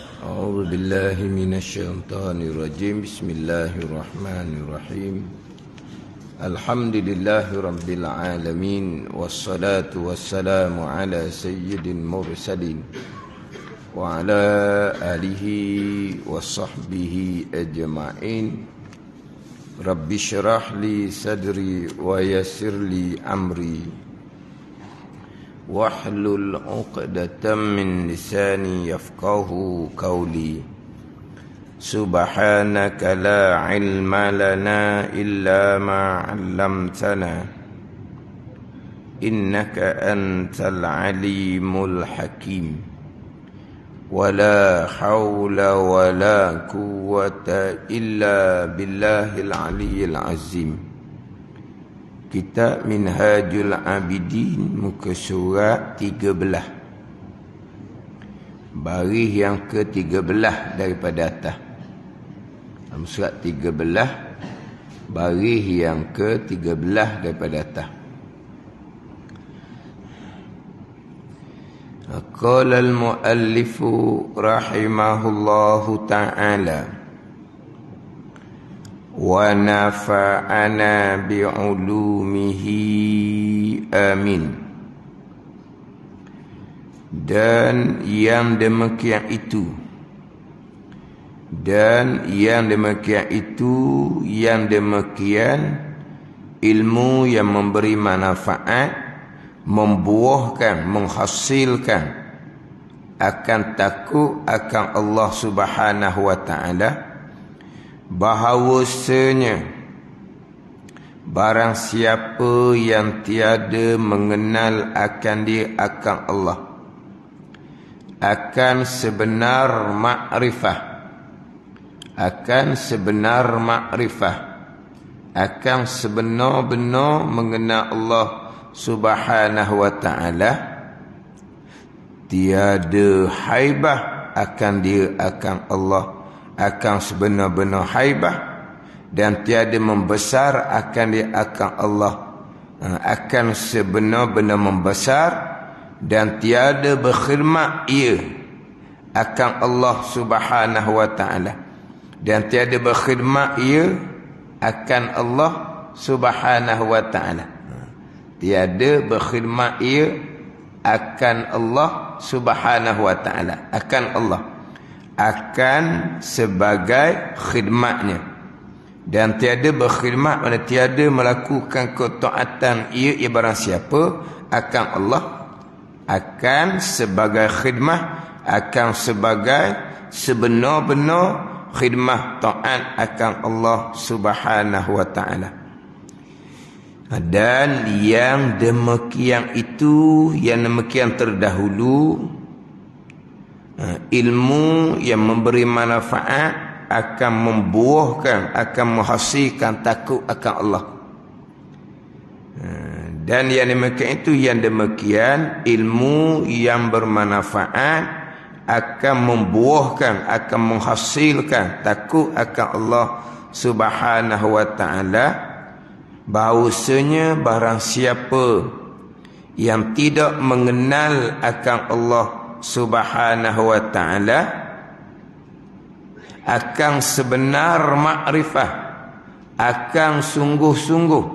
أعوذ بالله من الشيطان الرجيم. بسم الله الرحمن الرحيم. الحمد لله رب العالمين، والصلاة والسلام على سيد المرسلين وعلى آله وصحبه أجمعين. رب اشرح لي صدري ويسر لي أمري واحلل عقدة من لساني يفقه قولي. سبحانك لا علم لنا إلا ما علمتنا إنك أنت العليم الحكيم. ولا حول ولا قوة إلا بالله العلي العظيم. Kitab Minhajul Abidin, muka surat 13, baris yang ke-13 daripada atas. Surat 13, baris yang ke-13 daripada atas. Qala al-muallifu rahimahullahu ta'ala wa nafa'ana bi'ulumihi amin. Dan yang demikian itu, ilmu yang memberi manfaat, membuahkan, menghasilkan akan takut akan Allah Subhanahu wa ta'ala, bahawasanya barang siapa yang tiada mengenal akan dia akan Allah, akan sebenar makrifah, akan sebenar-benar mengenal Allah Subhanahu wa ta'ala, tiada haibah akan dia akan Allah, akan sebenar-benar haibah, dan tiada membesar akan dia akan Allah, akan sebenar-benar membesar, dan tiada berkhidmat ia akan Allah Subhanahu wa ta'ala, dan tiada berkhidmat ia akan Allah Subhanahu wa ta'ala, tiada berkhidmat ia akan Allah Subhanahu wa ta'ala, akan Allah, akan sebagai khidmatnya, dan tiada berkhidmat, mana tiada melakukan ketaatan ia barang siapa akan Allah, akan sebagai khidmat, akan sebagai sebenar-benar khidmat taat akan Allah Subhanahu wa ta'ala. Dan yang demikian itu, yang demikian terdahulu, ilmu yang memberi manfaat akan membuahkan, akan menghasilkan takut akan Allah. Dan yang demikian itu, yang demikian ilmu yang bermanfaat akan membuahkan, akan menghasilkan takut akan Allah Subhanahu wa ta'ala, bahawasanya barang siapa yang tidak mengenal akan Allah Subhanahu wa ta'ala, akan sebenar makrifah, akan sungguh-sungguh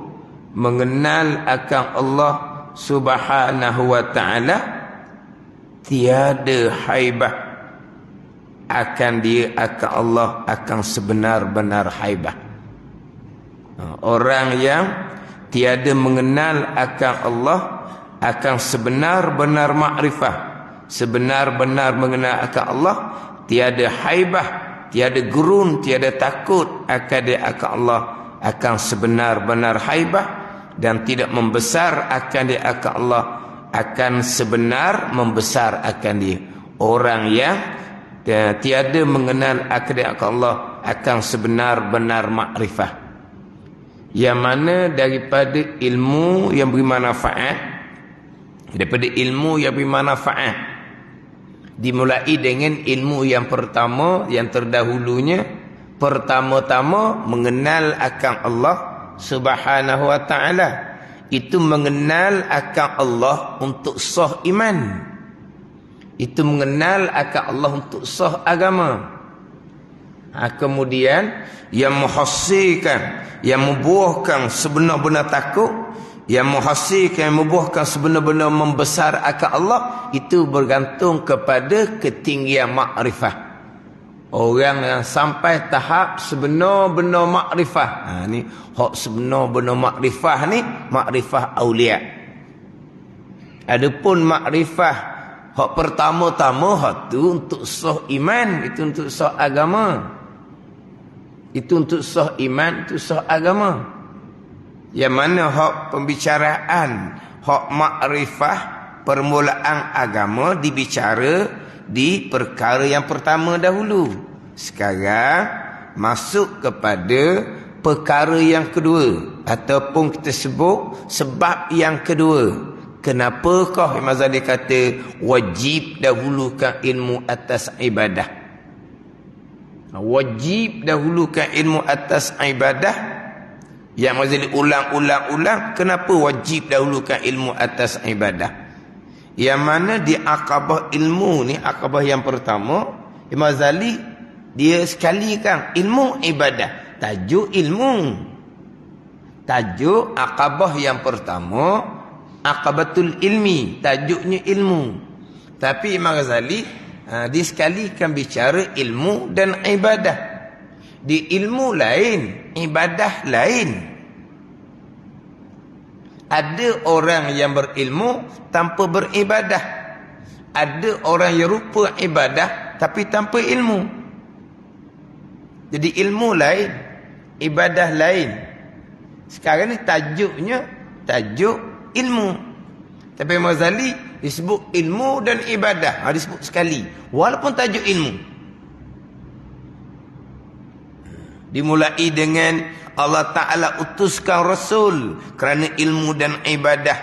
mengenal akan Allah Subhanahu wa ta'ala, tiada haibah akan dia akan Allah, akan sebenar-benar haibah. Orang yang tiada mengenal akan Allah, akan sebenar-benar makrifah, sebenar-benar mengenal akan Allah, tiada haibah, tiada gurun, tiada takut akan dia akan Allah, akan sebenar-benar haibah, dan tidak membesar akan dia akan Allah, akan sebenar membesar akan dia. Orang yang tiada mengenal akan dia akan Allah, akan sebenar-benar makrifah, yang mana daripada ilmu yang beri manfaat, daripada ilmu yang beri manfaat, dimulai dengan ilmu yang pertama, yang terdahulunya, pertama-tama mengenal akan Allah Subhanahu wa ta'ala, itu mengenal akan Allah untuk sah iman. Itu mengenal akan Allah untuk sah agama. Kemudian yang menghasilkan, yang membuahkan sebenar-benar takut, yang menghasilkan, yang membuahkan sebenar-benar membesar akan Allah, itu bergantung kepada ketinggian makrifah. Orang yang sampai tahap sebenar-benar makrifah. Ni hak sebenar-benar makrifah ni, makrifah aulia. Adapun makrifah hak pertama-tama, hak tu untuk sah iman, itu untuk sah agama. Itu untuk sah iman, itu sah agama. Yang mana hak pembicaraan, hak makrifah, permulaan agama dibicara di perkara yang pertama dahulu. Sekarang masuk kepada perkara yang kedua, ataupun kita sebut sebab yang kedua. Kenapakah Imam Ghazali kata wajib dahulukan ilmu atas ibadah? Wajib dahulukan ilmu atas ibadah. Yang Ghazali ulang-ulang. Kenapa wajib dahulukan ilmu atas ibadah? Yang mana di akabah ilmu ni, akabah yang pertama, Imam Ghazali dia sekalikan ilmu ibadah. Tajuk ilmu. Tajuk akabah yang pertama, akabatul ilmi. Tajuknya ilmu. Tapi Imam Ghazali dia sekalikan bicara ilmu dan ibadah. Di ilmu lain, ibadah lain. Ada orang yang berilmu tanpa beribadah. Ada orang yang rupa ibadah tapi tanpa ilmu. Jadi ilmu lain, ibadah lain. Sekarang ni tajuknya tajuk ilmu. Tapi Imam Ghazali disebut ilmu dan ibadah. Disebut sekali. Walaupun tajuk ilmu. Dimulai dengan Allah Ta'ala utuskan Rasul kerana ilmu dan ibadah.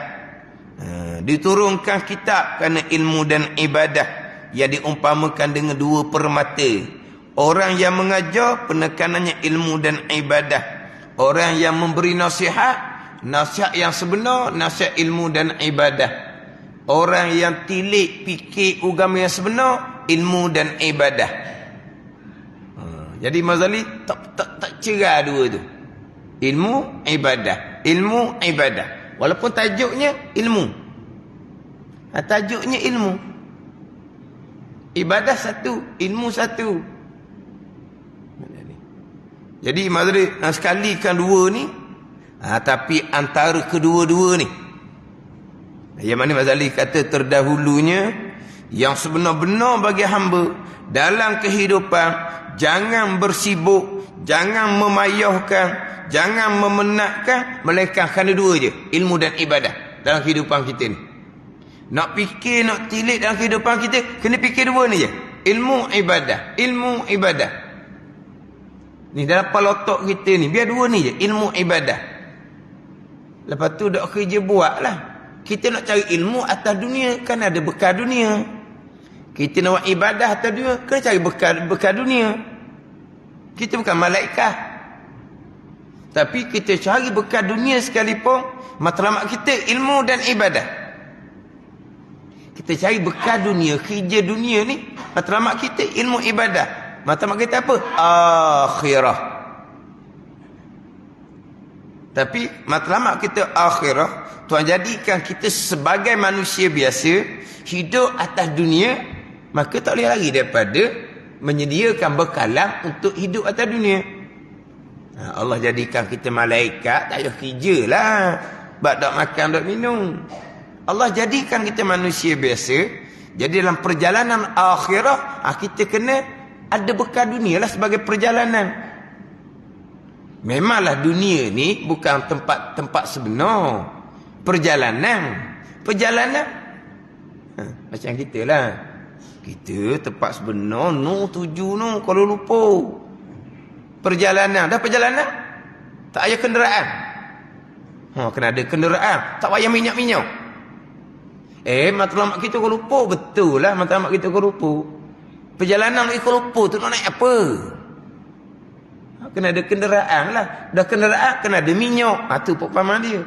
Diturunkan kitab kerana ilmu dan ibadah. Yang diumpamakan dengan dua permata. Orang yang mengajar penekanannya ilmu dan ibadah. Orang yang memberi nasihat, nasihat yang sebenar, nasihat ilmu dan ibadah. Orang yang tilik fikir agama yang sebenar, ilmu dan ibadah. Jadi Imam Ghazali tak cerah dua tu. Ilmu, ibadah. Ilmu, ibadah. Walaupun tajuknya ilmu. Tajuknya ilmu. Ibadah satu, ilmu satu. Jadi Imam Ghazali sekalikan dua ni. Tapi antara kedua-dua ni, yang mana Imam Ghazali kata terdahulunya, yang sebenar-benar bagi hamba dalam kehidupan, jangan bersibuk, jangan memayahkan, jangan memenatkan, melainkan kerana dua je, ilmu dan ibadah dalam kehidupan kita ni. Nak fikir, nak tilik dalam kehidupan kita, kena fikir dua ni je, ilmu ibadah, ilmu ibadah. Ni dalam kepala otak kita ni, biar dua ni je, ilmu ibadah. Lepas tu dok kerja buat lah. Kita nak cari ilmu atas dunia, kan ada bekal dunia. Kita nak buat ibadah atas dunia, kena cari bekal dunia. Kita bukan malaikat. Tapi kita cari bekal dunia sekalipun, matlamat kita ilmu dan ibadah. Kita cari bekal dunia, kerja dunia ni, matlamat kita ilmu ibadah. Matlamat kita apa? Akhirah. Tapi matlamat kita akhirah, Tuhan jadikan kita sebagai manusia biasa, hidup atas dunia, maka tak boleh lari daripada menyediakan bekalan untuk hidup atas dunia. Allah jadikan kita malaikat, tak payah kerja lah. Sebab tak makan, tak minum. Allah jadikan kita manusia biasa. Jadi dalam perjalanan akhirah, kita kena ada bekal dunia lah sebagai perjalanan. Memanglah dunia ni bukan tempat sebenar. Perjalanan. Macam kita lah. Kita tempat sebenar, tuju Kuala Lumpur. Perjalanan. Dah perjalanan, tak payah kenderaan. Kena ada kenderaan, tak payah minyak-minyak. Matlamat kita Kuala Lumpur. Betul lah matlamat kita Kuala Lumpur. Perjalanan pergi Kuala Lumpur tu nak naik apa? Kena ada kenderaan lah. Dah kenderaan, kena ada minyak. Tu pemahaman dia.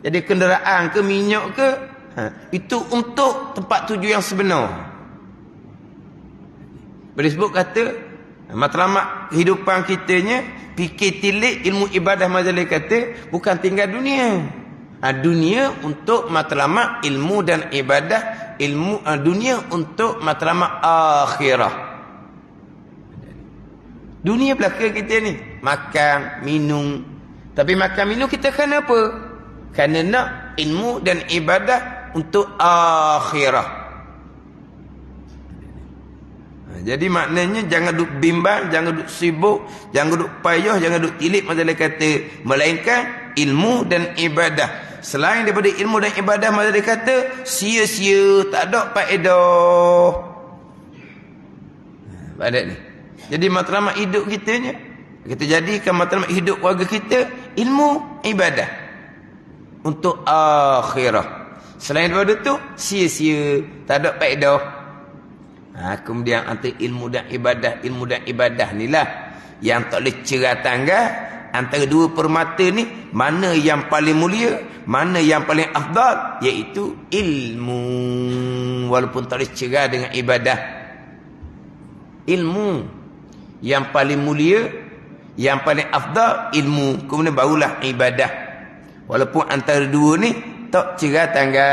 Jadi kenderaan ke minyak ke, itu untuk tempat tuju yang sebenar. Boleh sebut kata matlamat kehidupan kitanya, fikir tilik ilmu ibadah majalah kata bukan tinggal dunia. Dunia untuk matlamat ilmu dan ibadah, dunia untuk matlamat akhirah. Dunia belaka kita ni makan, minum. Tapi makan minum kita kenapa? Kerana nak ilmu dan ibadah untuk akhirah. Jadi maknanya jangan duk bimbang, jangan duk sibuk, jangan duk payah, jangan duk tilik masalah kata, melainkan ilmu dan ibadah. Selain daripada ilmu dan ibadah masalah kata, sia-sia, tak ada faedah. Pada ni. Jadi matlamat hidup kita ni, kita jadikan matlamat hidup keluarga kita ilmu ibadah untuk akhirah. Selain daripada tu, sia-sia, tak ada faedah. Kemudian antara ilmu dan ibadah ni lah yang tak boleh cerah tangga. Antara dua permata ni, mana yang paling mulia, mana yang paling afdal, iaitu ilmu. Walaupun tak boleh cerah dengan ibadah. Ilmu yang paling mulia, yang paling afdal, ilmu. Kemudian barulah ibadah. Walaupun antara dua ni tak cerah tangga.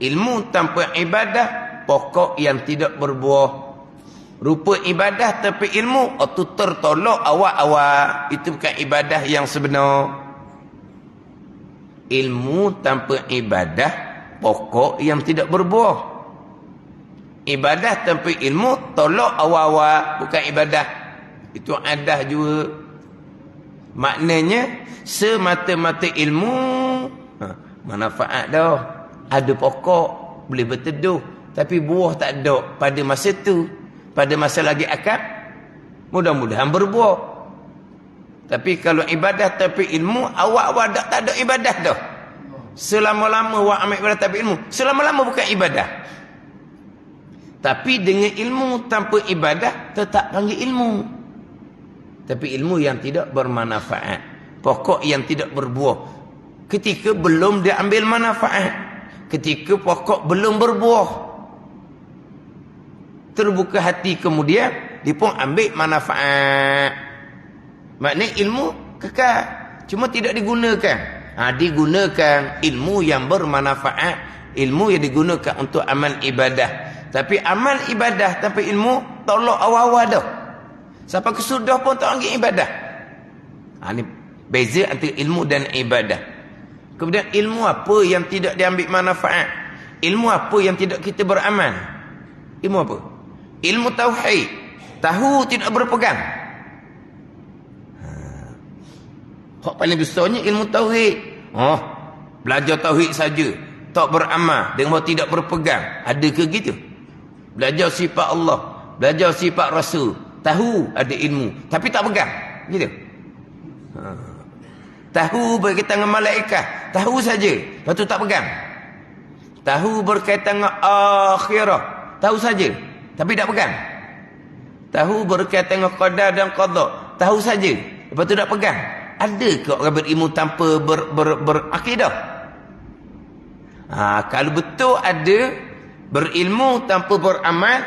Ilmu tanpa ibadah pokok yang tidak berbuah. Rupa ibadah tapi ilmu, itu tertolak awak-awak. Itu bukan ibadah yang sebenar. Ilmu tanpa ibadah pokok yang tidak berbuah. Ibadah tanpa ilmu tolak awak-awak, bukan ibadah. Itu adah juga. Maknanya semata-mata ilmu manfaat dah. Ada pokok boleh berteduh, tapi buah tak ada pada masa tu. Pada masa lagi akan mudah-mudahan berbuah. Tapi kalau ibadah tapi ilmu, awak-awak tak ada ibadah dah. Selama-lama awak ambil ibadah tapi ilmu, selama-lama bukan ibadah. Tapi dengan ilmu tanpa ibadah tetap panggil ilmu. Tapi ilmu yang tidak bermanfaat, pokok yang tidak berbuah. Ketika belum dia ambil manfaat, ketika pokok belum berbuah, terbuka hati kemudian dia pun ambil manfaat. Maknanya ilmu kekal, cuma tidak digunakan. Digunakan ilmu yang bermanfaat, ilmu yang digunakan untuk amal ibadah. Tapi amal ibadah tanpa ilmu tolak awal-awal dah. Sampai kesudah pun tak ambil ibadah. Ini beza antara ilmu dan ibadah. Kemudian ilmu apa yang tidak diambil manfaat? Ilmu apa yang tidak kita beramal? Ilmu apa? Ilmu tauhid. Tahu tidak berpegang. Hak paling besarnya ilmu tauhid. Belajar tauhid saja, tak beramal, dengan tidak berpegang. Ada ke gitu? Belajar sifat Allah, belajar sifat Rasul, tahu ada ilmu, tapi tak pegang. Gitu. Tahu berkaitan dengan malaikat, tahu saja, lepas tu tak pegang. Tahu berkaitan dengan akhirah, tahu saja, tapi tak pegang. Tahu berkaitan dengan qadar dan qada, tahu saja, lepas tu tak pegang. Ada ke orang berilmu tanpa berakidah? Kalau betul ada berilmu tanpa beramal,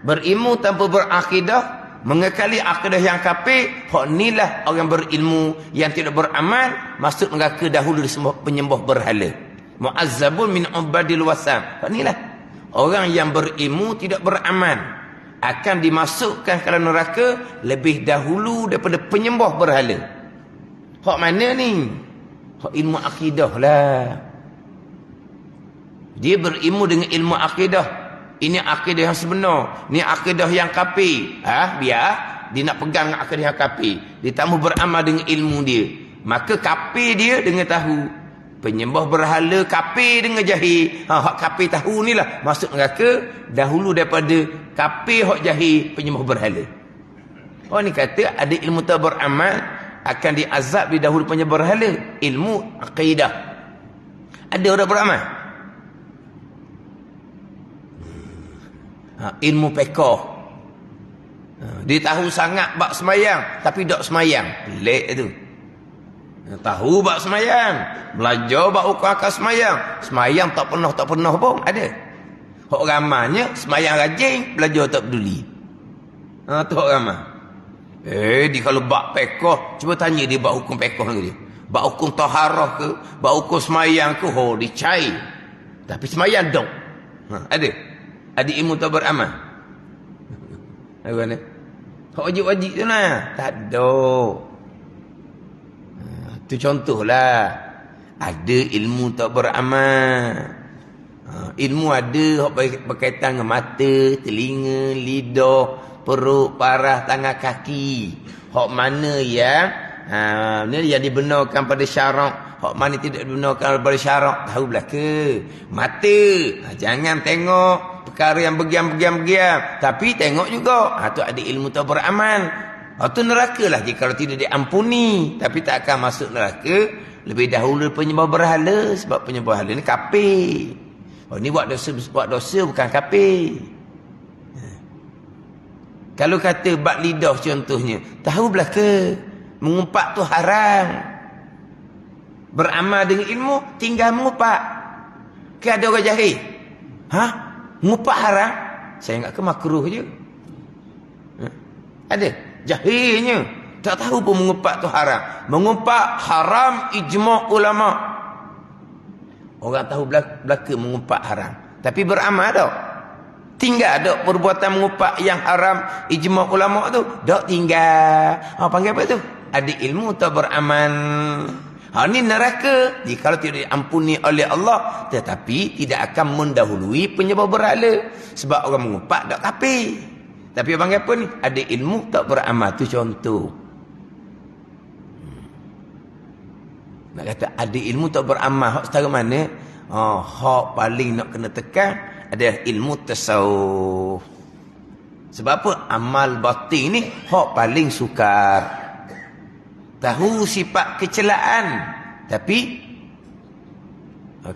berilmu tanpa berakidah, mengekali akidah yang kafir, hak inilah orang berilmu yang tidak beramal, masuk neraka dahulu disembah penyembah berhala. Mu'azzabun min ubadil wasan. Hak inilah orang yang berilmu tidak beramal, akan dimasukkan ke dalam neraka lebih dahulu daripada penyembah berhala. Hak mana ni? Hak ilmu akidah lah. Dia berilmu dengan ilmu akidah. Ini akidah yang sebenar, ni akidah yang kafir. Biar dia nak pegang akidah yang kafir, dia tak mau beramal dengan ilmu dia. Maka kafir dia dengan tahu. Penyembah berhala kafir dengan jahil. Hak kafir tahu ni lah masuk neraka dahulu daripada kafir hak jahil penyembah berhala. Orang ni kata ada ilmu tak beramal akan diazab di dahulu penyembah berhala. Ilmu akidah. Ada orang beramal. Ilmu pekoh. Dia tahu sangat bab semayang tapi tak semayang. Pelik tu. Tahu bab semayang, belajar bab ukur akal semayang, semayang tak pernah pun ada. Hak ramanya semayang rajin, belajar tak peduli. Tu hak ramah. Dia kalau bak pekoh, cuba tanya dia bak hukum pekoh ke dia. Bak hukum taharah ke, bak hukum semayang ke, dicai. Tapi semayang dong. Ada? Ada ilmu tak beramal? Apa ni? Hak wajib-wajib tu lah. Tak ada. Tu contohlah. Ada ilmu tak beramal. Ilmu ada hak berkaitan dengan mata, telinga, lidah, perut, parah, tangan, kaki. Hak mana yang ni yang dibenarkan pada syarak, hak mana tidak dibenarkan pada syarak, tahu belaka. Mata, jangan tengok perkara yang bergiam-giam, tapi tengok juga. Tu ada ilmu tak beramal. Tu neraka lah jika kalau tidak diampuni, tapi tak akan masuk neraka lebih dahulu penyembah berhala, sebab penyembah berhala ni kafir. Ni buat dosa bukan kafir. Kalau kata bak lidah contohnya, tahu belaka mengumpat tu haram. Beramal dengan ilmu tinggal mengumpat. Ke ada orang jahil? Mengumpat haram? Saya ingat ke makruh je. Ada jahilnya, tak tahu pun mengumpat tu haram. Mengumpat haram ijma' ulama'. Orang tahu belaka mengumpat haram, tapi beramal tak? Tinggal tak perbuatan mengumpat yang haram ijma' ulama' tu? Tak tinggal. Panggil apa tu? Ada ilmu tak beramal. Ni neraka jika tidak diampuni oleh Allah, tetapi tidak akan mendahului penyembah berhala, sebab orang mengumpat tak kafir. Tapi panggil apa ni? Ada ilmu tak beramal. Tu contoh. Nak kata ada ilmu tak beramal, hak setara mana? Hak paling nak kena tekan adalah ilmu tasawuf. Sebab apa? Amal batin ni hak paling sukar. Tahu sifat kecelaan, tapi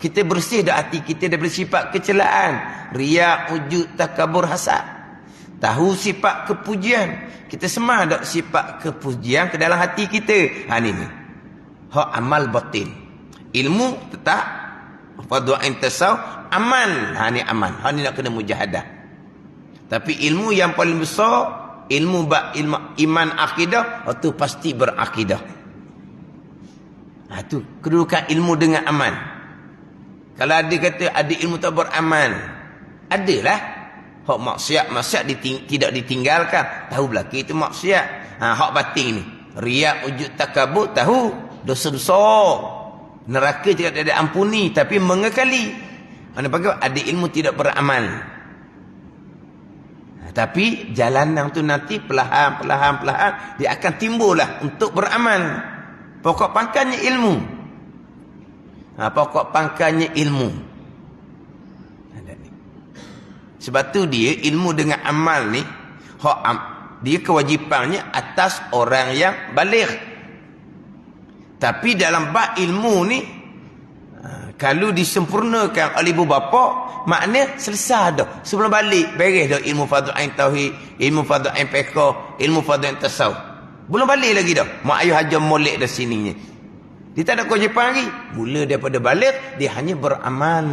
kita bersih dah hati kita daripada sifat kecelaan, riak, ujub, takabur, hasad. Tahu sifat kepujian, kita semah dak sifat kepujian ke dalam hati kita. Ni hak amal batin. Ilmu tetap fadhu'in tasawuf, amal. Ni amal. Ni nak kena mujahadah. Tapi ilmu yang paling besar, ilmu iman akidah, itu pasti berakidah. Tu kedudukan ilmu dengan amal. Kalau ada kata ada ilmu tak beramal, adalah hak maksiat tidak ditinggalkan, tahu belaka itu maksiat. Hak batin ni, riak, ujub, takabur, tahu dosa besar, neraka tidak ada ampuni, tapi mengekali. Mana panggil ada ilmu tidak beramal. Tapi jalanan tu nanti perlahan dia akan timbullah untuk beramal. Pokok pangkalnya ilmu. Pokok pangkalnya ilmu. Sebab tu dia ilmu dengan amal ni, dia kewajipannya atas orang yang baligh. Tapi dalam bab ilmu ni, kalau disempurnakan oleh ibu bapa, maknanya selesai dah. Sebelum balik, beres dah ilmu fardhu ain tauhid, ilmu fardhu ain fiqh, ilmu fardhu ain tasawuf. Belum balik lagi dah. Mak ayah hajar molek dah sininya. Dia tak ada kewajipan lagi. Mula daripada balik, dia hanya beramal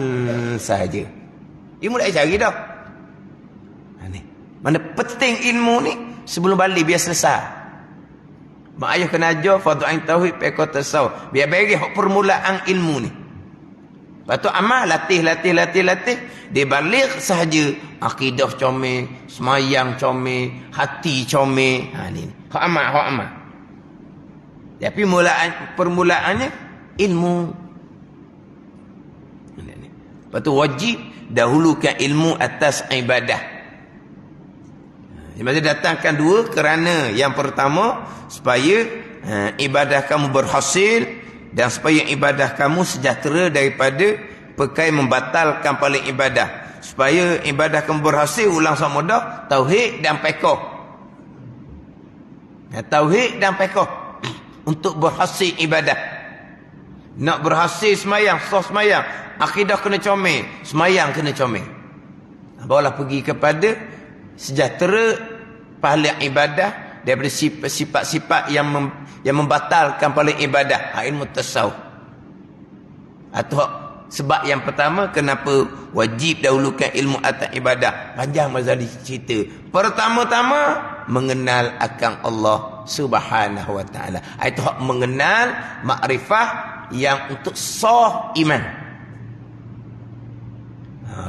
sahaja. Dia mula cari dah. Mana penting ilmu ni, sebelum balik biar selesai. Mak ayah kena ajar fardhu ain tauhid, fiqh, tasawuf. Biar beres permulaan ilmu ni. Lepas tu amal, latih. Dia balik sahaja. Akidah comel, semayang comel, hati comel. Ni hak amal. Tapi permulaannya ilmu. Lepas tu wajib dahulukan ilmu atas ibadah. Maksud datangkan dua, kerana yang pertama supaya ibadah kamu berhasil, dan supaya ibadah kamu sejahtera daripada perkara membatalkan paling ibadah. Supaya ibadah kamu berhasil, ulang sama mudah, tauhid dan fiqh. Tauhid dan fiqh untuk berhasil ibadah. Nak berhasil semayang, sah semayang, akidah kena comel, semayang kena comel. Barulah pergi kepada sejahtera pahala ibadah daripada sifat-sifat yang membatalkan pahala ibadah. Ilmu tasawuf. Atau Sebab yang pertama, kenapa wajib dahulukan ilmu atas ibadah? Panjang Mazali cerita. Pertama-tama, mengenal akan Allah Subhanahu wa ta'ala. Itu hak mengenal makrifah yang untuk sah iman.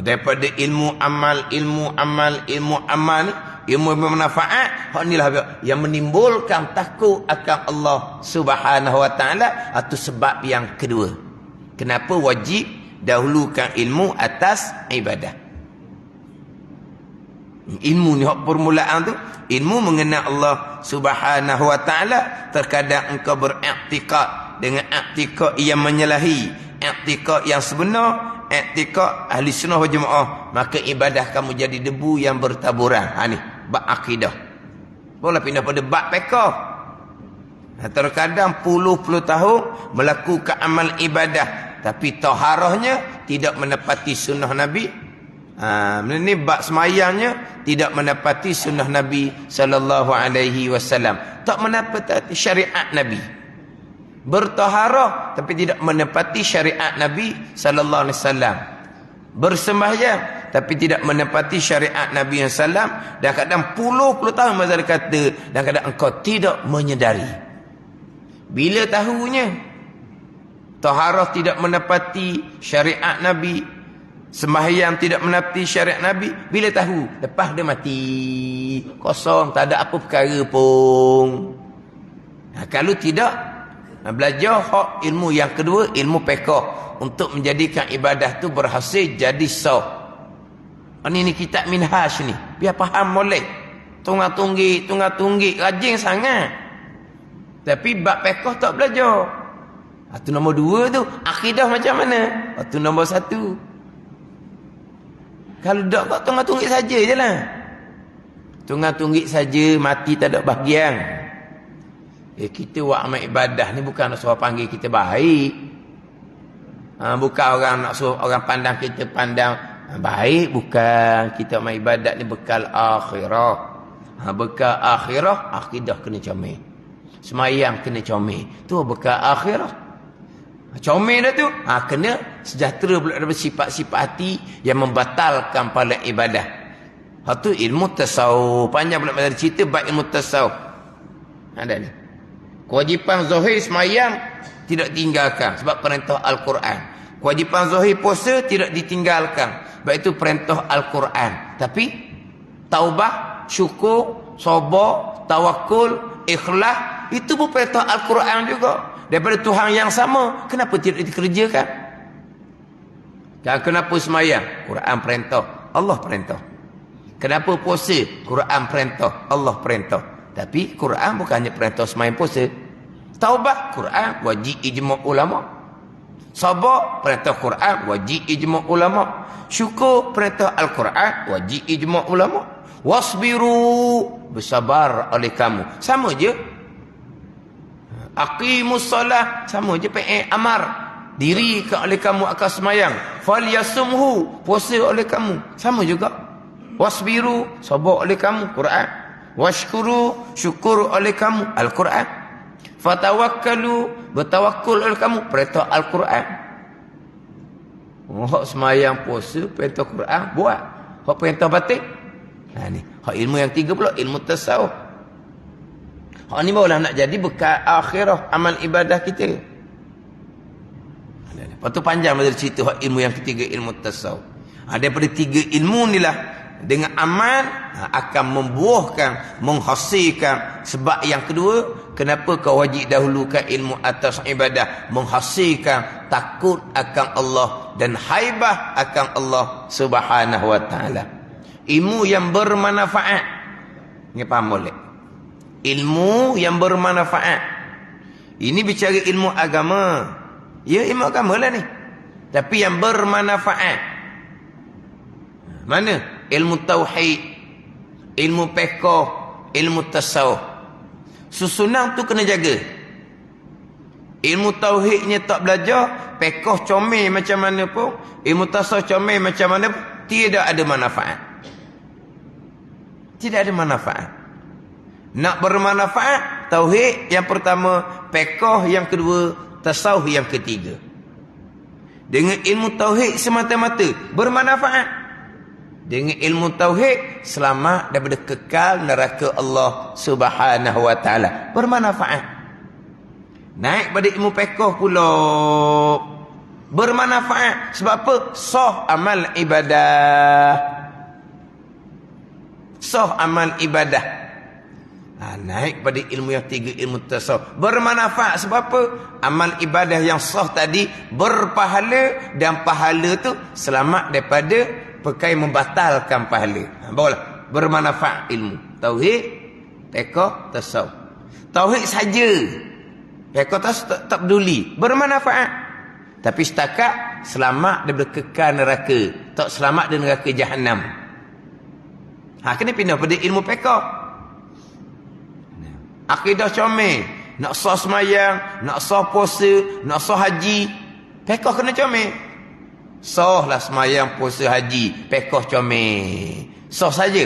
Daripada ilmu amal ni, ilmu bermanfaat, hak inilah yang menimbulkan takut akan Allah Subhanahu wa ta'ala. Itu sebab yang kedua. Kenapa wajib dahulukan ilmu atas ibadah? Ilmu ni hak permulaan tu, ilmu mengenal Allah Subhanahu wa ta'ala. Terkadang engkau beriktikad dengan iktikad yang menyalahi iktikad yang sebenar, iktikad ahli sunnah wal jamaah, maka ibadah kamu jadi debu yang bertaburan. Ni bab akidah. Boleh pindah pada bab fiqh. Terkadang puluh-puluh tahun melakukan amal ibadah, tapi taharahnya tidak menepati sunnah Nabi. Ini bab semayangnya tidak menepati sunnah Nabi sallallahu alaihi wasallam. Tak menepati syariat Nabi. Bertaharah tapi tidak menepati syariat Nabi sallallahu alaihi wasallam. Bersembahyang tapi tidak menepati syariat Nabi sallallahu. Dan kadang puluh-puluh tahun mazhar kata, dan kadang engkau tidak menyedari. Bila tahunya taharah tidak menepati syariat Nabi, sembahyang tidak menepati syariat Nabi, bila tahu? Lepas dia mati. Kosong, tak ada apa perkara pun. Kalau tidak, belajar hak ilmu yang kedua, ilmu fiqh, untuk menjadikan ibadah tu berhasil jadi sah. Ini kitab Minhaj ni. Biar faham boleh. Tunggal-tunggik, rajin sangat. Tapi bab fiqh tak belajar. Itu nombor 2 tu. Akidah macam mana? Itu nombor 1. Kalau tak tunggal-tunggik saja je lah. Tunggal-tunggik saja, mati tak ada bahagian. Kita buat amal ibadah ni bukan nak suruh panggil kita baik. Bukan orang nak suruh orang pandang kita pandang baik. Bukan. Kita amal ibadat ni bekal akhirah. Bekal akhirah, akidah kena comel. Semayang kena comel. Tu bekal akhirah. Comel dah tu. Kena sejahtera pula daripada sifat-sifat hati yang membatalkan pada ibadah. Tu ilmu tasawuf. Panjang pula dari cerita bab ilmu tasawuf. Ada ni. Kewajipan zahir semayang tidak tinggalkan sebab perintah Al-Quran. Kewajipan zahir puasa tidak ditinggalkan sebab itu perintah Al-Quran. Tapi taubah, syukur, sabar, tawakul, ikhlas, itu pun perintah Al-Quran juga. Daripada Tuhan yang sama, kenapa tidak dikerjakan? Dan kenapa semayang? Quran perintah, Allah perintah. Kenapa puasa? Quran perintah, Allah perintah. Tapi Quran bukannya perintah semayang puasa. Taubah, Quran wajib ijma' ulama. Sabar, perintah Quran wajib ijma' ulama. Syukur, perintah Al-Quran wajib ijma' ulama. Wasbiru, bersabar oleh kamu. Sama je. Aqimus salah, sama je amar. Dirikan oleh kamu akan semayang. Falyasumhu, puasa oleh kamu. Sama juga. Wasbiru, sabar oleh kamu, Quran. Washkuru, syukur oleh kamu, Al-Quran. Fatawakkalu, bertawakul oleh kamu, perintah Al-Quran. Hak semayang puasa, perintah Quran, buat. Hak perintah batin. Ni. Hak ilmu yang 3 pula, ilmu tasawuf. Hak ni barulah nak jadi bekal akhirah amal ibadah kita. Lepas tu panjang dari cerita hak ilmu yang ketiga, ilmu tasawuf. Daripada 3 ilmu ni lah, dengan amal akan membuahkan, menghasilkan. Sebab yang kedua, kenapa kau wajib dahulukan ilmu atas ibadah? Menghasilkan takut akan Allah dan haibah akan Allah Subhanahu wa ta'ala. Ilmu yang bermanfaat. Ni faham boleh? Ilmu yang bermanfaat. Ini bicara ilmu agama. Ya, ilmu agama lah ni. Tapi yang bermanfaat. Mana? Ilmu tauhid, ilmu fiqh, ilmu tasawuf. Susunan tu kena jaga. Ilmu tauhidnya tak belajar, fiqh comel macam mana pun, ilmu tasawuf comel macam mana pun, tidak ada manfaat. Tidak ada manfaat. Nak bermanfaat, tauhid yang pertama, fiqh yang kedua, tasawuf yang ketiga. Dengan ilmu tauhid semata-mata bermanfaat. Dengan ilmu tauhid selamat daripada kekal neraka Allah Subhanahu wa taala. Bermanfaat. Naik pada ilmu fiqh pula bermanfaat. Sebab apa? Sah amal ibadah. Sah amal ibadah. Naik pada ilmu yang tiga, ilmu tasawuf, bermanfaat. Sebab apa? Amal ibadah yang sah tadi berpahala, dan pahala tu selamat daripada perkara membatalkan pahala. Barulah bermanfaat ilmu tauhid, fiqh, tasawuf. Tauhid saja, fiqh, tasawuf tak peduli, bermanfaat. Tapi setakat selamat daripada kekal neraka, tak selamat dari neraka Jahannam. Kena pindah pada ilmu fiqh. Akidah comel, nak sah semayang, nak sah puasa, nak sah haji, fiqh kena comel. Sah lah semayang, puasa, haji, fiqh comel. Sah saja.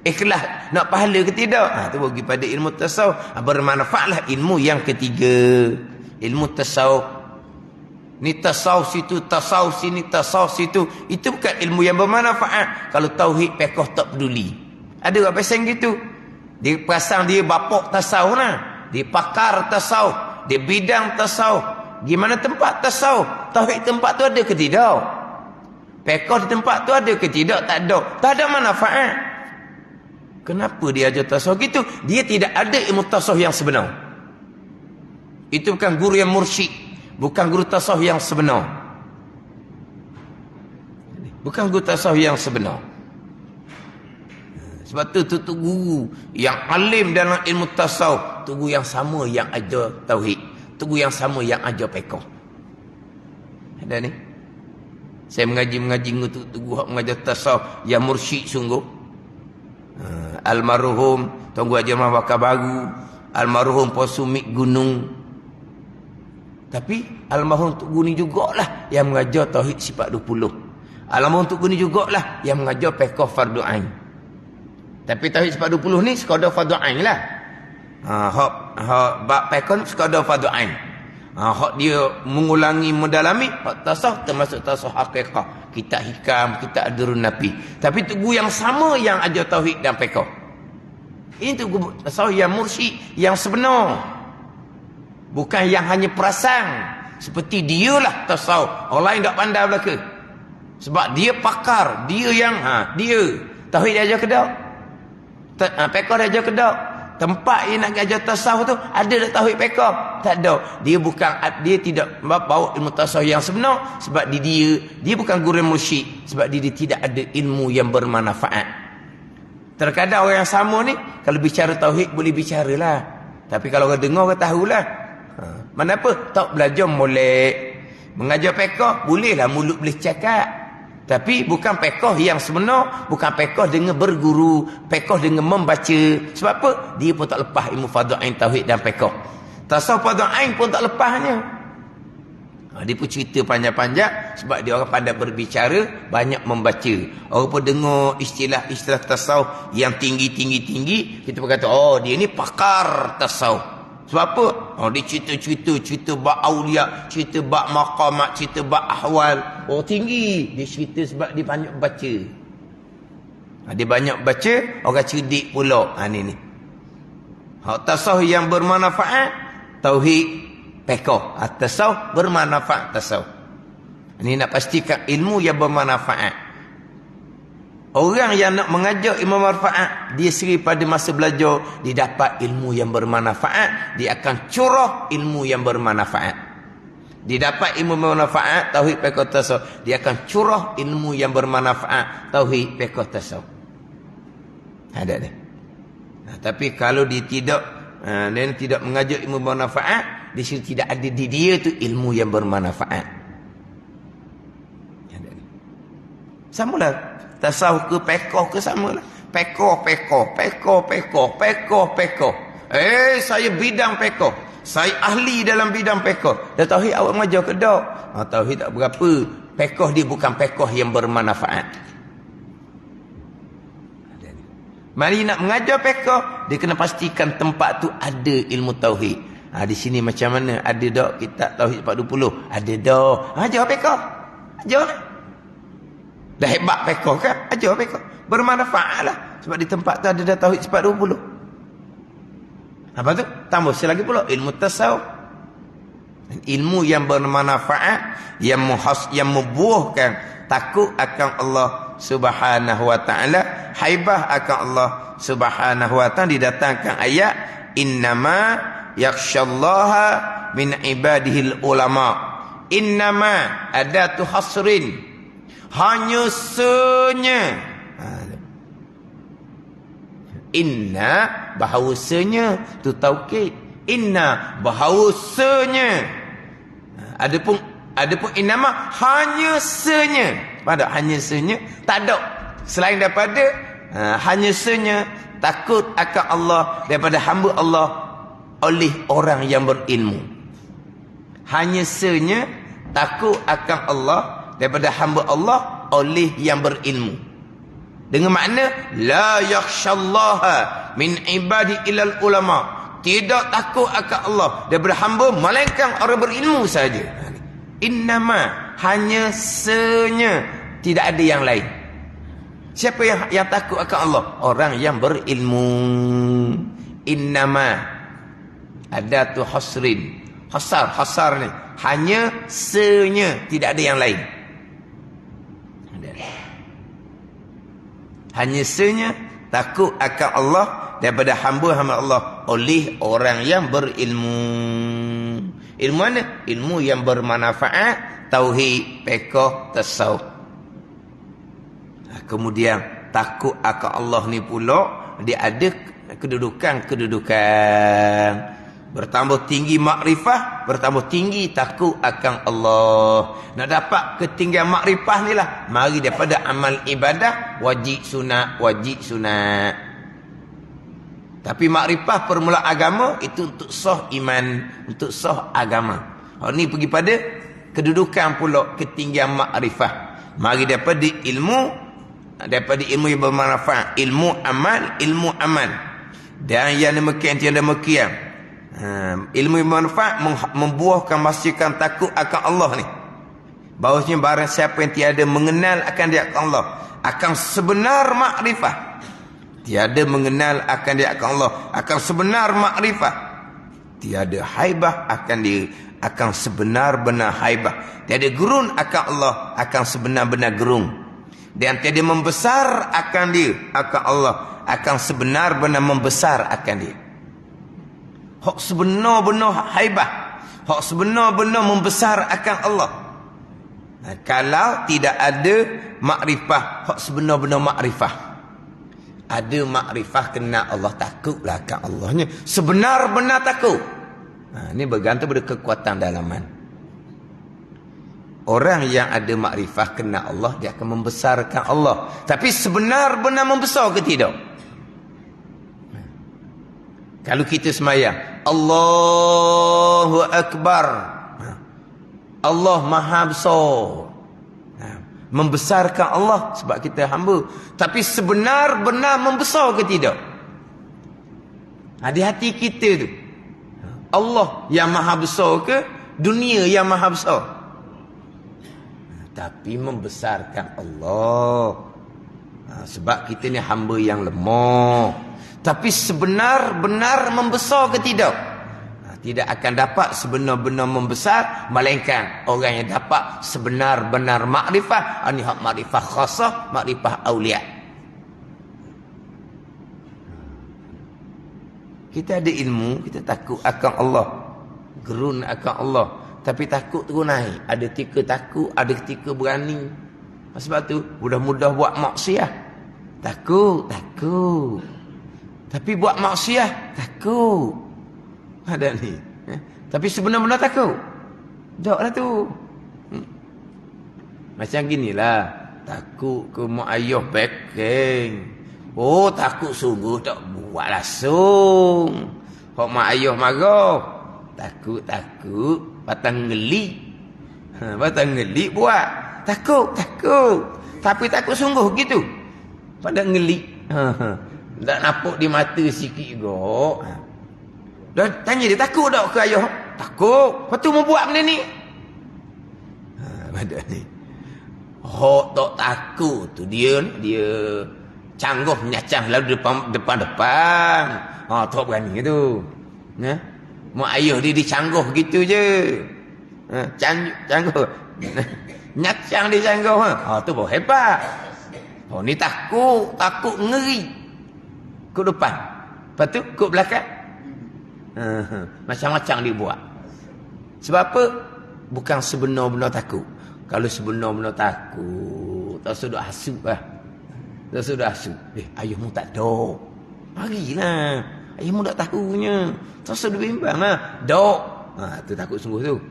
Ikhlas, nak pahala ke tidak? Tu bagi pada ilmu tasawuf. Bermanfaatlah ilmu yang ketiga, ilmu tasawuf. Ni tasawuf situ, tasawuf sini, tasawuf situ. Itu bukan ilmu yang bermanfaat. Kalau tauhid, fiqh tak peduli. Ada orang pasang gitu. Dia perasan dia bapak tasawuf lah. Dia pakar tasawuf. Dia bidang tasawuf. Gimana tempat tasawuf? Tauhid tempat tu ada ke tidak? Fiqh di tempat tu ada ke tidak? Tak ada. Tak ada manfaat. Kenapa dia ajar tasawuf gitu? Dia tidak ada ilmu tasawuf yang sebenar. Itu bukan guru yang mursyid. Bukan guru tasawuf yang sebenar. Bukan guru tasawuf yang sebenar. Sebab tu guru yang alim dalam ilmu tasawuf, tu guru yang sama yang ajar tauhid, tu guru yang sama yang ajar fiqh. Ada ni. Saya mengaji tu guru mengajar tasawuf yang mursyid sungguh. Almarhum Tuan Guru Haji Rahman Bakar Baru, almarhum Puan Sumik Gunung. Tapi almarhum Tok Guru ni jugalah yang mengajar tauhid sifat 20. Almarhum Tok Guru ni jugalah yang mengajar fiqh fardu ain. Tapi tauhid sifat 20 ni sekadar fardu ain lah. Hak bab fiqh sekadar fardu ain. Hak dia mengulangi, mendalami, hak tasawuf termasuk tasawuf haqiqah. Kitab hikam, kitab adrun nabi. Tapi tu guru yang sama yang ajar tauhid dan fiqh. Ini tu guru tasawuf yang mursyid, yang sebenar. Bukan yang hanya perasan. Seperti dialah tasawuf. Orang lain tak pandai belaka. Sebab dia pakar, dia yang dia. Tauhid dia ajar ke tak? Fiqh dia ajar ke tak? Tempat yang nak ajar tasawuf tu ada tak tauhid fiqh? Tak ada. Dia tidak bawa ilmu tasawuf yang sebenar. Sebab dia bukan guru mursyid. Sebab dia tidak ada ilmu yang bermanfaat. Terkadang orang yang sama ni kalau bicara tauhid boleh bicaralah. Tapi kalau orang dengar orang tahulah. Mana apa? Tak belajar molek. Mengajar fiqh bolehlah mulut boleh cakap. Tapi bukan fiqh yang sebenar, bukan fiqh dengan berguru, fiqh dengan membaca. Sebab apa? Dia pun tak lepas ilmu fardu ain tauhid dan fiqh. Tasawuf fardu ain pun tak lepasnya. Dia pun cerita panjang-panjang sebab dia orang pandai berbicara, banyak membaca. Orang pun dengar istilah-istilah tasawuf yang tinggi-tinggi, kita pun kata, oh dia ni pakar tasawuf. Sebab apa? Dia cerita bab aulia, cerita bab maqamat, cerita bab ahwal. Tinggi. Dia cerita sebab dia banyak baca. Dia banyak baca, orang cerdik pula. Ni. Tasawuf yang bermanfaat, tauhid, fiqh. Tasawuf bermanfaat, tasawuf. Ini nak pastikan ilmu yang bermanfaat. Orang yang nak mengajar ilmu manfaat, dia sendiri pada masa belajar, dia dapat ilmu yang bermanfaat, dia akan curah ilmu yang bermanfaat. Dia dapat ilmu bermanfaat, tauhid, fiqh, tasawuf. Dia akan curah ilmu yang bermanfaat, tauhid, fiqh, tasawuf. Ada ni. Tapi kalau dia tidak mengajar ilmu bermanfaat, dia sendiri tidak ada di dia tu ilmu yang bermanfaat. Ada ni. Samalah. Tasawuf ke fiqh ke samalah. Fiqh. Saya bidang fiqh. Saya ahli dalam bidang fiqh. Dan tauhid awak mengajar ke tak? Tauhid tak berapa. Fiqh dia bukan fiqh yang bermanfaat. Mari nak mengajar fiqh, dia kena pastikan tempat tu ada ilmu tauhid. Di sini macam mana? Ada tak kitab Tauhid 420? Ada dah. Ajar pekoh. Ajar lah. Dah hebat pekoh kan? Ajar pekoh. Bermanfaat lah. Sebab di tempat tu ada dah Tauhid 420. Apa tu? Tambah selagi pula ilmu tasawuf. Ilmu yang bermanfaat, yang membuahkan takut akan Allah Subhanahu wa taala, haibah akan Allah Subhanahu wa taala. Didatangkan ayat innama yakhsyallaha min ibadihil ulama. Innama adatu hasrin, hanya senya. Inna bahawasanya tu taukid. Inna bahawasanya. Adapun innama hanya senya. Pada hanya senya tak ada selain daripada hanya senya takut akan Allah daripada hamba Allah oleh orang yang berilmu. Hanya senya takut akan Allah daripada hamba Allah oleh yang berilmu. Dengan makna la yakhsyallaha min ibadi ilal ulama. Tidak takut akan Allah daripada hamba melainkan orang berilmu saja. Innama hanya senya, tidak ada yang lain. Siapa yang takut akan Allah? Orang yang berilmu. Innama adatu hasrin. Hasar ni hanya senya, tidak ada yang lain. Hanya senya takut akan Allah daripada hamba-hamba Allah oleh orang yang berilmu. Ilmu mana? Ilmu yang bermanfaat, tauhid, fiqh, tasawuf. Kemudian takut akan Allah ni pula dia ada kedudukan. Bertambah tinggi makrifah, bertambah tinggi takut akan Allah. Nak dapat ketinggian makrifah ni lah, mari daripada amal ibadah, wajib sunat. Tapi makrifah permulaan agama itu untuk sah iman, untuk sah agama. Ini pergi pada kedudukan pula ketinggian makrifah. Mari daripada ilmu yang bermanfaat, ilmu amal. Dan yang demikian. Ilmu yang bermanfaat membuahkan masukan takut akan Allah ni. Bahawasanya barang siapa yang tiada mengenal akan dia akan Allah, akan sebenar makrifah. Tiada mengenal akan dia akan Allah, akan sebenar makrifah. Tiada haibah akan dia, akan sebenar-benar haibah. Tiada gerun akan Allah, akan sebenar-benar gerung. Dan tiada membesar akan dia, akan Allah, akan sebenar-benar membesar akan dia. Hak sebenar-benar haibah, hak sebenar-benar membesar akan Allah. Kalau tidak ada makrifah, hak sebenar-benar makrifah. Ada makrifah kena Allah, takutlah akan Allahnya, sebenar-benar takut. Ini bergantung pada kekuatan dalaman. Orang yang ada makrifah kena Allah, dia akan membesarkan Allah. Tapi sebenar-benar membesar ke tidak? Kalau kita semayang, Allahu Akbar, Allah Maha Besar, membesarkan Allah sebab kita hamba. Tapi sebenar-benar membesar ke tidak? Di hati kita tu, Allah yang Maha Besar ke dunia yang Maha Besar? Tapi membesarkan Allah. Sebab kita ni hamba yang lemah. Tapi sebenar-benar membesar ke tidak? Tidak akan dapat sebenar-benar membesar, melainkan orang yang dapat sebenar-benar makrifah. Ini hak makrifah khasah, makrifah awliya. Kita ada ilmu, kita takut akan Allah, gerun akan Allah. Tapi takut terus naik. Ada ketika takut, ada ketika berani. Sebab tu mudah-mudah buat maksiat. Takut. Tapi buat maksiat takut. Ada ni. Tapi sebenar-benar takut. Taklah tu. Macam ginilah. Takut ke mak ayah backing. Oh, takut sungguh tak buat langsung. Hak mak ayah marah. Takut. Batang ngelik. Batang ngelik buat. Takut. Tapi takut sungguh gitu. Pada ngelik. Tak nampak di mata sikit kok. Dah tanya dia, takut tak ke ayah? Takut. Lepas tu membuat benda ni. Pada ni. Hok tak takut tu dia canggih menyacang lalu depan. Tak berani tu. Mak ayah dia dicangguh gitu je. Cangguh. Nyacang dia cangguh. Tu baru hebat. Ni takut ngeri. Ke depan. Lepas tu ke belakang. Macam-macam dia buat. Sebab apa? Bukan sebenar-benar takut. Kalau sebenar-benar takut, tak sudah hasut lah. Tak sudah hasut. Ayahmu tak ada. Marilah. Ayahmu tak tahunya. Tak sudah bimbang lah. Dok. Tu takut sungguh tu.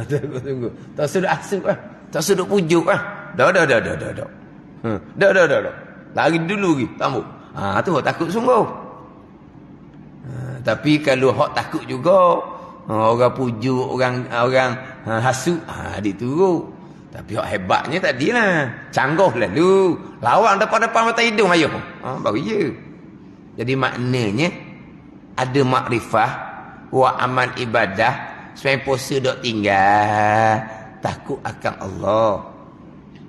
Takut sungguh. Tak sudah hasut lah. Tak sudah pujuk lah. Dah. Dah. Lari dulu lagi. Tambuk. Tu takut sungguh. Tapi kalau hak takut juga, orang pujuk, orang hasut, dia turut. Tapi hak hebatnya tadilah. Canggih lalu. Lawang depan-depan mata hidung ayah. Baru je. Jadi maknanya, ada makrifah, wa aman ibadah, selain puasa dok tinggal, takut akan Allah.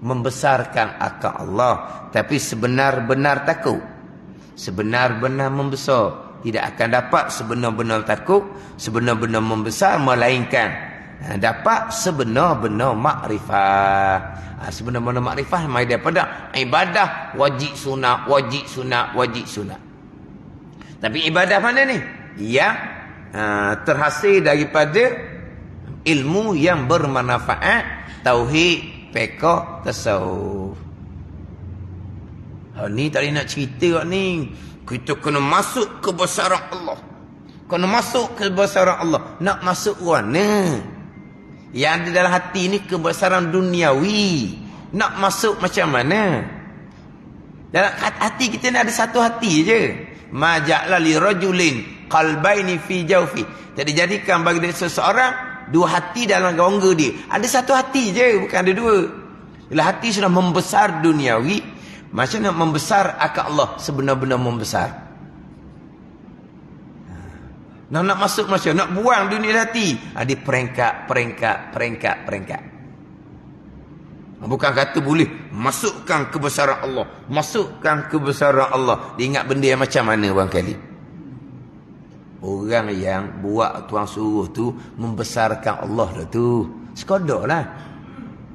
Membesarkan akan Allah. Tapi sebenar-benar takut. Sebenar-benar membesar. Tidak akan dapat sebenar-benar takut, sebenar-benar membesar, melainkan dapat sebenar-benar makrifah. Sebenar-benar makrifah mai daripada ibadah wajib sunat. Tapi ibadah mana ni? Yang terhasil daripada ilmu yang bermanfaat, tauhid, fiqh, tasawuf. Ni tak nak cerita ni. Kita kena masuk kebesaran Allah. Kena masuk kebesaran Allah. Nak masuk mana? Yang ada dalam hati ni kebesaran duniawi. Nak masuk macam mana? Dalam hati kita ni ada satu hati je. Ma ja'ala li rajulin qalbaini fi jawfi. Jadi jadikan bagi seseorang dua hati dalam rongga dia. Ada satu hati je, bukan ada dua. Bila hati sudah membesar duniawi, macam nak membesar akan Allah, sebenar-benar membesar. Nak masuk macam nak buang dunia hati. Ada peringkat. Bukan kata boleh masukkan kebesaran Allah. Masukkan kebesaran Allah. Dia ingat benda yang macam mana barangkali. Orang yang buat tuan suruh tu membesarkan Allah tu. Sekodarlah.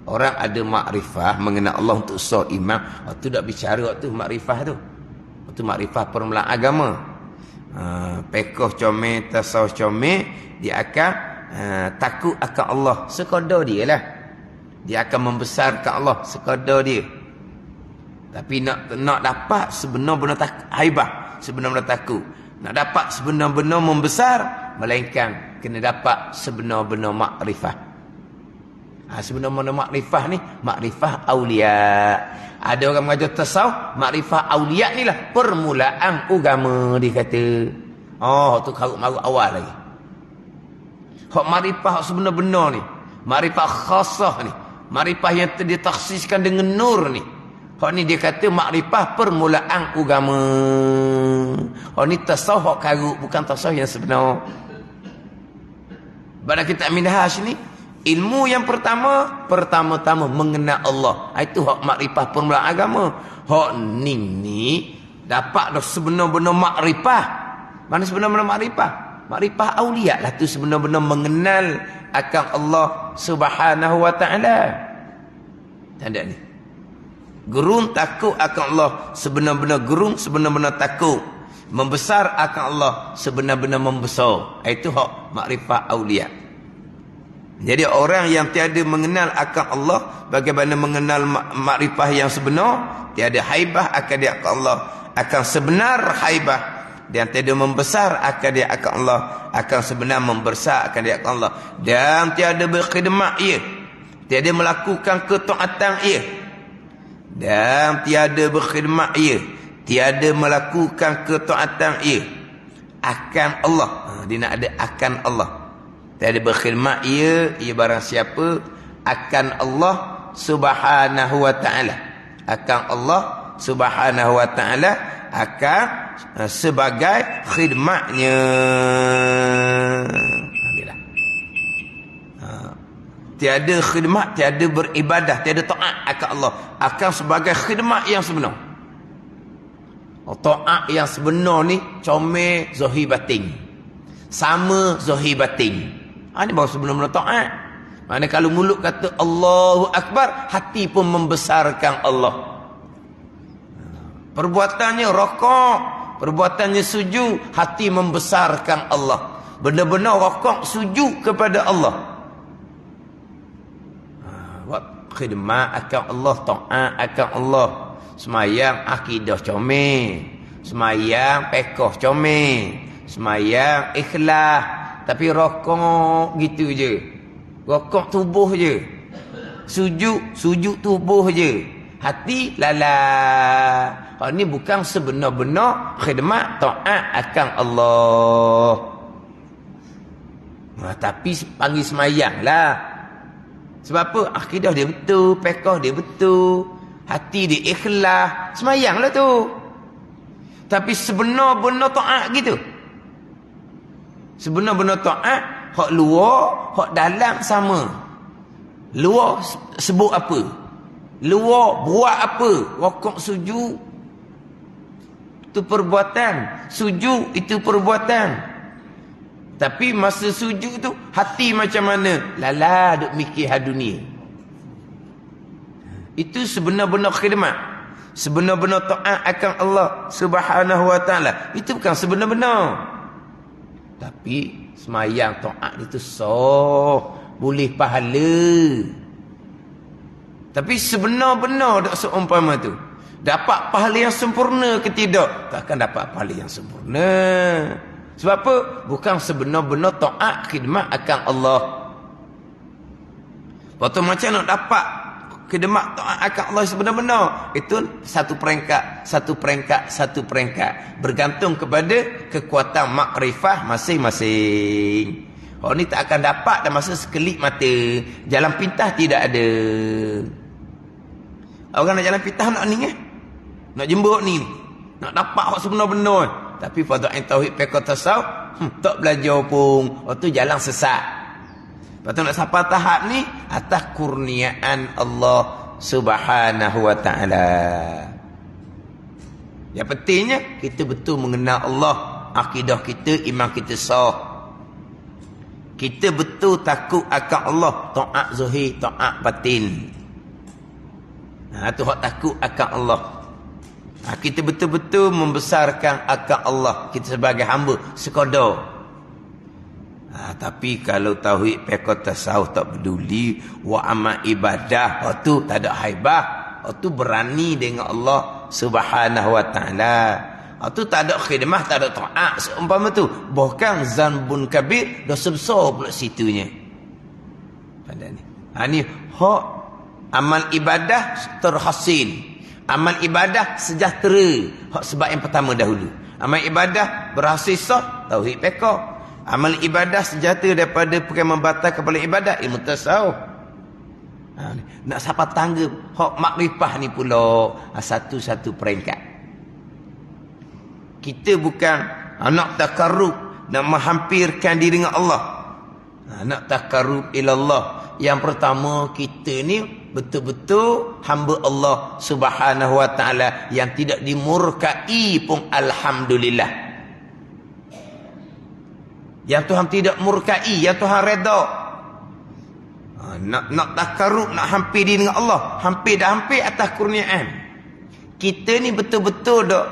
Orang ada makrifah mengenal Allah untuk sah iman. Waktu dak bicara waktu makrifah tu. Waktu makrifah permulaan agama. Pekoh comel, tasawuf comel, dia akan takut akan Allah. Sekadar dia lah. Dia akan membesarkan Allah sekadar dia. Tapi nak dapat sebenar-benar haibah, sebenar-benar takut. Nak dapat sebenar-benar membesar, melainkan kena dapat sebenar-benar makrifah. Sebenarnya makrifah ni makrifah aulia. Ada orang mengajar tasawuf, makrifah aulia ni lah permulaan agama dia kata. Tu karut-marut awal lagi. Hak makrifah sebenar-benar ni, makrifah khasah ni, makrifah yang ditakhsiskan dengan nur ni. Hak ni dia kata makrifah permulaan agama. Hak ni tasawuf karut, bukan tasawuf yang sebenar. Pada kitab Minhaj ni, ilmu yang pertama-tama mengenal Allah. Itu hak makrifah permulaan agama. Hak ni dapat dah sebenar-benar makrifah. Mana sebenar-benar makrifah? Makrifah aulia lah tu sebenar-benar mengenal akan Allah Subhanahu wa taala. Tanda ni. Gerun takut akan Allah, sebenar-benar gerun, sebenar-benar takut. Membesar akan Allah, sebenar-benar membesar. Itu hak makrifah aulia. Jadi orang yang tiada mengenal akan Allah, bagaimana mengenal makrifah yang sebenar, tiada haibah akan dia akan Allah, akan sebenar haibah, dan tiada membesar akan dia akan Allah, akan sebenar membesar akan dia akan Allah, dan tiada berkhidmat ia, tiada melakukan ketaatan ia, dan tiada berkhidmat ia, tiada melakukan ketaatan ia akan Allah. Dia nak ada akan Allah. Tiada berkhidmat ia barang siapa akan Allah Subhanahu wa taala. Akan Allah Subhanahu wa taala akan sebagai khidmatnya. Alhamdulillah. Tiada khidmat, tiada beribadah, tiada taat akan Allah akan sebagai khidmat yang sebenar. Taat yang sebenar ni comel zahir batin, sama zahir batin. Ini baru sebenar-benar taat. Mana kalau mulut kata Allahu Akbar, hati pun membesarkan Allah. Perbuatannya rokok, perbuatannya sujud, hati membesarkan Allah. Benar-benar rokok sujud kepada Allah. Khidmat akan Allah, taat akan Allah. Semayang akidah comel, semayang pekoh comel, semayang ikhlas, tapi rokok gitu je. Rokok tubuh je. Sujud tubuh je. Hati lala. Ini bukan sebenar-benar khidmat taat akan Allah. Tapi panggil semayang lah. Sebab apa? Akidah dia betul, pekoh dia betul, hati dia ikhlas, semayanglah tu. Tapi sebenar-benar taat gitu. Sebenar-benar taat, hak luar, hak dalam sama. Luar sebut apa? Luar buat apa? Rokok sujud itu perbuatan, sujud itu perbuatan. Tapi masa sujud tu hati macam mana? Lala duk mikir hal dunia. Itu sebenar-benar khidmat, sebenar-benar taat akan Allah Subhanahu wa taala. Itu bukan sebenar-benar. Tapi semayang taat itu sah, boleh pahala. Tapi sebenar-benar dak seumpama tu dapat pahala yang sempurna ke tidak? Takkan dapat pahala yang sempurna. Sebab apa? Bukan sebenar-benar taat khidmat akan Allah. Waktu macam nak dapat khidmat taat akan Allah sebenar-benar, itu satu peringkat. Bergantung kepada kekuatan makrifah masing-masing. Orang ni tak akan dapat dalam masa sekelip mata. Jalan pintas tidak ada. Orang nak jalan pintas nak ni nak jembut ni. Nak dapat hak sebenar-benar. Tapi pada tauhid fiqh tasawuf tak belajar pun. Waktu jalan sesat. Lepas tu nak sampai tahap ni atas kurniaan Allah Subhanahu wa taala. Yang pentingnya kita betul mengenal Allah, akidah kita, iman kita sah. Kita betul takut akan Allah, taat zahir, taat batin. Tu hak takut akan Allah. Kita betul-betul membesarkan akan Allah kita sebagai hamba sekadar. Tapi kalau tauhid fiqh tasawuf tak peduli, wa amal ibadah, tu tak ada haibah, tu berani dengan Allah Subhanahu wa taala. Tu tak ada khidmah, tak ada taat seumpama tu. Bahkan zanbun kabir, dosa besar pula situnya. Pada ni. Ni hak amal ibadah terhasil. Amal ibadah sejahtera. Sebab yang pertama dahulu. Amal ibadah berhasil sah, tauhid fiqh. Amal ibadah sejahtera daripada perkara membatalkan kepala ibadah, ilmu tasawuf. Nak siapa tangga hak makrifah ni pula satu-satu peringkat. Kita bukan nak takarrub, nak menghampirkan diri dengan Allah. Nak takarrub ilallah. Yang pertama, kita ni betul-betul hamba Allah Subhanahu wa taala yang tidak dimurkai pun alhamdulillah. Yang Tuhan tidak murkai, yang Tuhan redha. Nak takarrub, nak hampir diri dengan Allah, hampir atas kurniaan. Kita ni betul-betul dak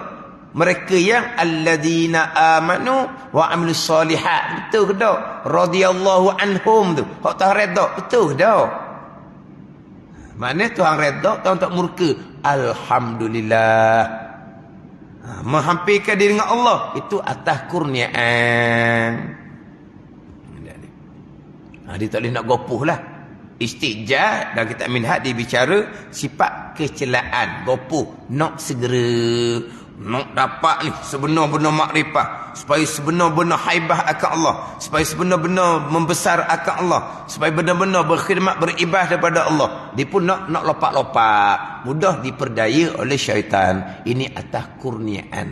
mereka yang alladzina amanu wa amilus solihat. Betul ke tak? Radhiyallahu anhum tu. Hak Tuhan redha, betul ke tak? Maknanya Tuhan redha, Tuhan tak murka. Alhamdulillah. Menghampirkan diri dengan Allah itu atas kurniaan. Dia tak boleh nak gopoh lah. Istijah dan kitab minhaj dia bicara sifat kecelaan, gopoh, nak segera nak dapat ni sebenar-benar makrifah, supaya sebenar-benar haibah akan Allah, supaya sebenar-benar membesar akan Allah, supaya benar-benar berkhidmat beribadah kepada Allah. Dia pun nak lopak-lopak, mudah diperdaya oleh syaitan. Ini atas kurniaan,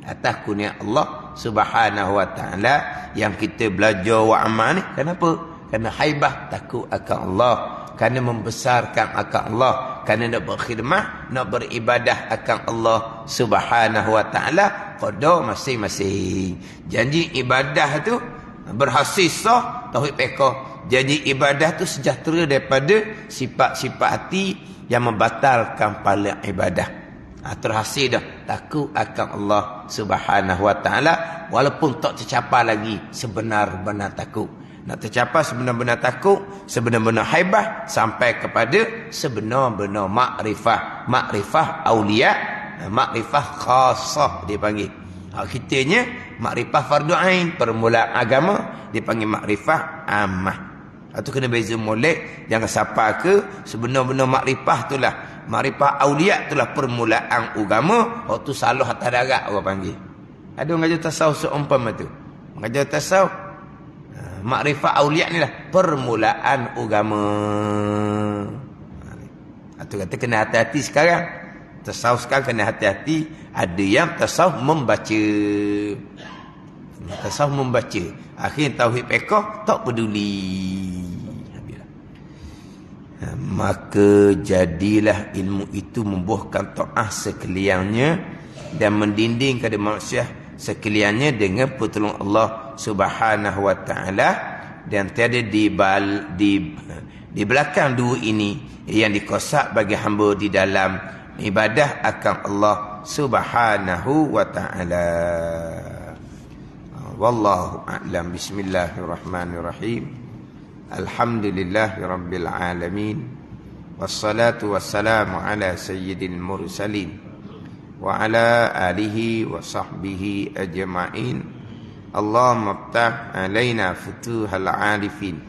atas kurnia Allah Subhanahu wa taala yang kita belajar wa amal ni. Kenapa? Kerana haibah, takut akan Allah, kerana membesarkan akan Allah, kerana nak berkhidmat, nak beribadah akan Allah Subhanahu wa taala pada masing-masing. Janji ibadah tu berhasil sah tauhid fiqh. Janji ibadah tu sejahtera daripada sifat-sifat hati yang membatalkan pahala ibadah. Terhasil dah takut akan Allah Subhanahu wa taala, walaupun tak tercapai lagi sebenar-benar takut. Nak tercapai sebenar-benar takut, sebenar-benar haibah, sampai kepada sebenar-benar makrifah. Makrifah aulia, makrifah khasah dipanggil. Kitanya makrifah fardu ain, permulaan agama, dipanggil makrifah ammah. Itu kena beza molek. Jangan siapa ke sebenar-benar makrifah itulah, makrifah aulia itulah permulaan agama. Waktu salah atas darat orang panggil. Ada orang ajar tasawuf seumpama tu. Mengajar tasawuf, makrifat aulia ni lah permulaan agama. Itu kata kena hati-hati sekarang. Tasawuf sekarang kena hati-hati. Ada yang tasawuf membaca. Tasawuf membaca. Akhirnya tauhid fiqh tak peduli. Maka jadilah ilmu itu membuahkan ta'ah sekaliannya dan mendinding kepada manusia sekaliannya dengan pertolongan Allah Subhanahu wa taala. Dan tiada di belakang dua ini yang dikosak bagi hamba di dalam ibadah akan Allah Subhanahu wa taala. Wallahu a'lam. Bismillahirrahmanirrahim. Alhamdulillahirabbil alamin. Wassalatu wassalamu ala sayyidil mursalin wa ala alihi wa sahbihi ajma'in. Allahumma iftah alaina futuhal arifin.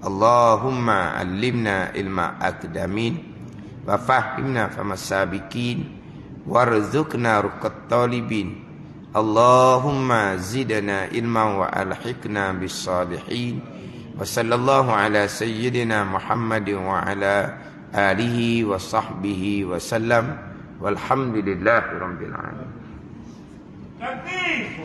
Allahumma allimna ilma akdamin wa fahimna famasabikin warzuqna ruqat talibin. Allahumma zidna ilma wa alhiqna bis salihin. Wa sallallahu ala sayyidina Muhammadin wa ala alihi wa sahbihi wa sallam. Walhamdulillahi rabbil alamin. Takbir.